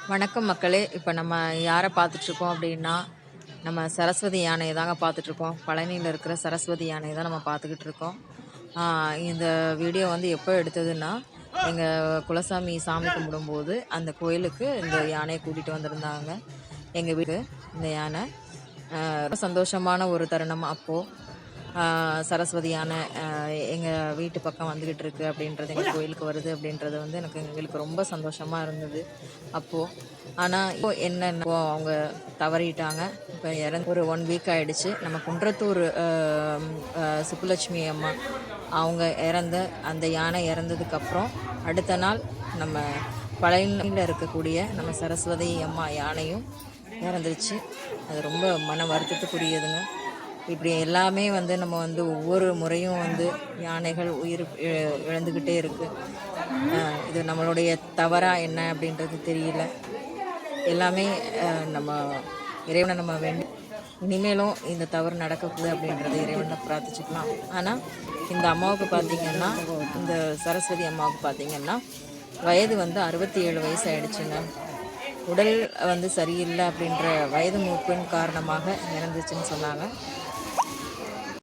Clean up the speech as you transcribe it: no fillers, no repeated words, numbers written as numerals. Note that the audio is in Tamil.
வணக்கம் மக்களே. இப்போ நம்ம யாரை பார்த்துட்ருக்கோம் அப்படின்னா, நம்ம சரஸ்வதி யானையை தாங்க பார்த்துட்ருக்கோம். பழனியில் இருக்கிற சரஸ்வதி யானையை தான் நம்ம பார்த்துக்கிட்டு இருக்கோம். இந்த வீடியோ வந்து எப்போ எடுத்ததுன்னா, எங்கள் குலசாமி சாமி கும்பிடும்போது அந்த கோயிலுக்கு இந்த யானையை கூட்டிகிட்டு வந்திருந்தாங்க. எங்கள் வீடு இந்த யானை ரொம்ப சந்தோஷமான ஒரு தருணம். அப்போது சரஸ்வதி யானை எங்கள் வீட்டு பக்கம் வந்துக்கிட்டு இருக்கு அப்படின்றது, எங்கள் கோயிலுக்கு வருது அப்படின்றது வந்து எங்களுக்கு ரொம்ப சந்தோஷமாக இருந்தது அப்போது. ஆனால் இப்போ என்னென்ன அவங்க தவறிட்டாங்க. இப்போ இறந்து ஒரு 1 வீக் ஆகிடுச்சு. நம்ம குன்றத்தூர் சுப்புலட்சுமி அம்மா அவங்க அந்த யானை இறந்ததுக்கப்புறம் அடுத்த நாள் நம்ம பழனியில் இருக்கக்கூடிய நம்ம சரஸ்வதி அம்மா யானையும் இறந்துருச்சு. அது ரொம்ப மன வருத்தத்துக்குரியதுங்க. இப்படி எல்லாமே வந்து நம்ம வந்து ஒவ்வொரு முறையும் வந்து யானைகள் உயிர் இழந்துக்கிட்டே இருக்குது. இது நம்மளுடைய தவறாக என்ன அப்படின்றது தெரியல. எல்லாமே நம்ம இறைவனை நம்ம வேண்டி இனிமேலும் இந்த தவறு நடக்கக்கூடாது அப்படின்றத இறைவனை பிரார்த்திச்சுக்கலாம். ஆனால் இந்த அம்மாவுக்கு பார்த்திங்கன்னா, இந்த சரஸ்வதி அம்மாவுக்கு பார்த்திங்கன்னா வயது வந்து 67 வயசு ஆகிடுச்சுங்க. உடல் வந்து சரியில்லை அப்படின்ற வயது மூப்பின் காரணமாக இறந்துச்சுன்னு சொன்னாங்க.